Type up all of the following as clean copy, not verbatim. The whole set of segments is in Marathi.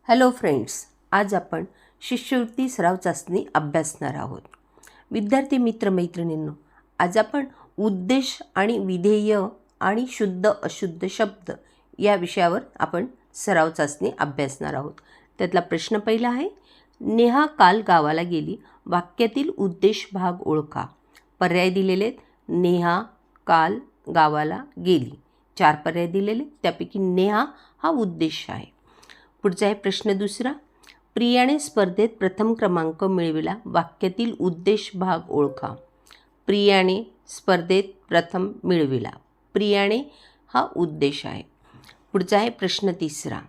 हॅलो फ्रेंड्स, आज आपण शिष्यवृत्ती सराव चाचणी अभ्यासणार आहोत. विद्यार्थी मित्रमैत्रिणींनो, आज आपण उद्देश आणि विधेय आणि शुद्ध अशुद्ध शब्द या विषयावर आपण सराव चाचणी अभ्यासणार आहोत. त्यातला प्रश्न पहिला आहे, नेहा काल गावाला गेली. वाक्यातील उद्देश भाग ओळखा. पर्याय दिलेले आहेत. नेहा काल गावाला गेली. 4 पर्याय दिलेले, त्यापैकी नेहा हा उद्देश आहे. पुढचा आहे प्रश्न दुसरा, प्रियाने स्पर्धेत प्रथम क्रमांक मिळविला. वाक्यातील उद्देश भाग ओळखा. प्रियाने स्पर्धेत प्रथम मिळविला. प्रियाने हा उद्देश आहे. पुढचा आहे प्रश्न तिसरा,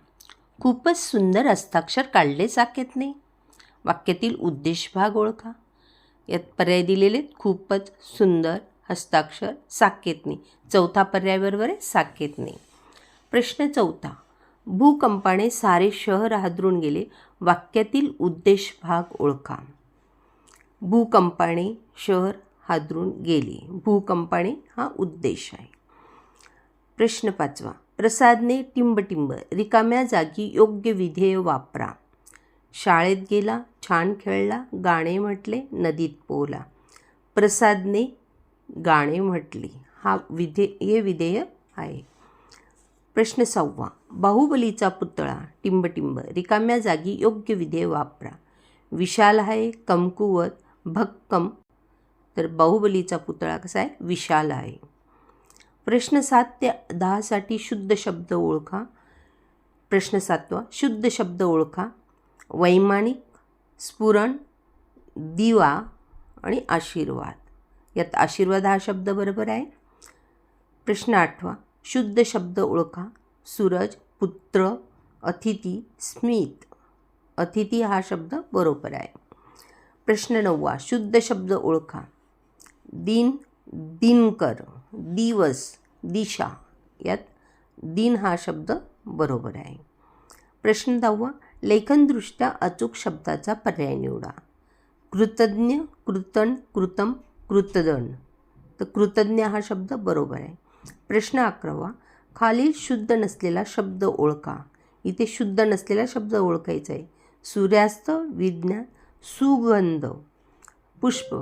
खूपच सुंदर हस्ताक्षर काढले साकेतने. वाक्यातील उद्देश भाग ओळखा. यात पर्याय दिलेले, खूपच सुंदर हस्ताक्षर साकेतने. चौथा पर्याय बरोबर आहे, साकेतने. प्रश्न चौथा, भूकंपाने सारे शहर हादरून गेले. वाक्यातील उद्देश भाग ओळखा. भूकंपाने शहर हादरून गेले. भूकंपाने हा उद्देश आहे. प्रश्न पाचवा, प्रसादने टिंबटिंब रिकाम्या जागी योग्य विधेय वापरा. शाळेत गेला, छान खेळला, गाणे म्हटले, नदीत पोहला. प्रसादने गाणे म्हटले. हे विधेय आहे. प्रश्न 6, बाहुबलीचा पुतळा टिंबटिंब रिकाम्या जागी योग्य विधेय वापरा. विशाल आहे, कमकुवत, भक्कम. तर बाहुबलीचा पुतळा कसा आहे, विशाल आहे. प्रश्न 7 ते 10 साठी शुद्ध शब्द ओळखा. प्रश्न 7, शुद्ध शब्द ओळखा. वैमानिक, स्फुरण, दिवा आणि आशीर्वाद. यात आशीर्वाद हा शब्द बरोबर आहे. प्रश्न 8, शुद्ध शब्द ओळखा. सूरज, पुत्र, अतिथी, स्मित. अतिथी हा शब्द बरोबर आहे. प्रश्न 9, शुद्ध शब्द ओळखा. दिन, दिनकर, दिवस, दिशा. यात दिन हा शब्द बरोबर आहे. प्रश्न 10, लेखनदृष्ट्या अचूक शब्दाचा पर्याय निवडा. कृतज्ञ, कृतन, कृतम, कृतदन. तर कृतज्ञ हा शब्द बरोबर आहे. प्रश्न 11, खालील शुद्ध नसलेला शब्द ओळखा. इथे शुद्ध नसलेला शब्द ओळखायचा आहे. सूर्यास्त, विज्ञान, सुगंध, पुष्प.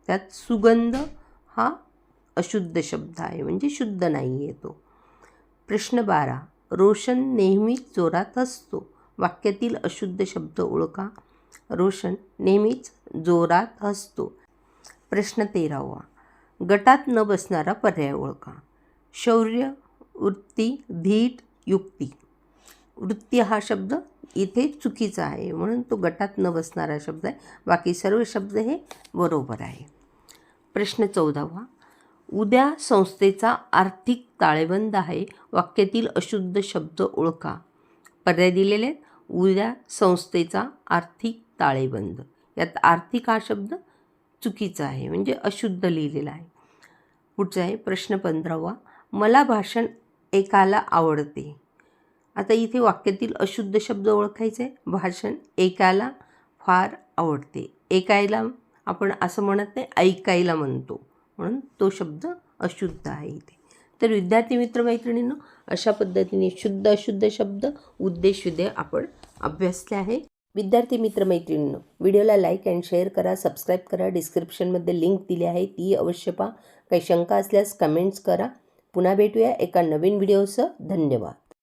त्यात सुगंध हा अशुद्ध शब्द आहे, म्हणजे शुद्ध नाही आहे तो. प्रश्न 12, रोशन नेहमीच जोरात हसतो. वाक्यातील अशुद्ध शब्द ओळखा. रोशन नेहमीच जोरात हसतो. प्रश्न 13, गटात न बसणारा पर्याय ओळखा. शौर्य, वृत्ती, धीट, युक्ती. वृत्ती हा शब्द इथे चुकीचा आहे, म्हणून तो गटात न बसणारा शब्द आहे. बाकी सर्व शब्द हे बरोबर आहे. प्रश्न 14, उद्या संस्थेचा आर्थिक ताळेबंद आहे. वाक्यातील अशुद्ध शब्द ओळखा. पर्याय दिलेले आहेत. उद्या संस्थेचा आर्थिक ताळेबंद. यात आर्थिक हा शब्द चुकीचा आहे, म्हणजे अशुद्ध लिहिलेला आहे. पुढचा आहे प्रश्न 15, मला भाषण ऐकायला आवडते. आता इथे वाक्यातील अशुद्ध शब्द ओळखायचे. भाषण ऐकायला फार आवडते. ऐकायला आपण असं म्हणत नाही, ऐकायला म्हणतो, म्हणून तो शब्द अशुद्ध आहे इथे. तर विद्यार्थी मित्रमैत्रिणींनो, अशा पद्धतीने शुद्ध अशुद्ध शब्द, उद्देश, विधेय आपण अभ्यासले आहे. विद्यार्थी मित्रमैत्रिणींनो, व्हिडिओला लाईक अँड शेअर करा, सबस्क्राईब करा. डिस्क्रिप्शनमध्ये लिंक दिली आहे, ती अवश्य पहा. काही शंका असल्यास कमेंट्स करा. पुन्हा भेटूया एका नवीन व्हिडिओसह. धन्यवाद.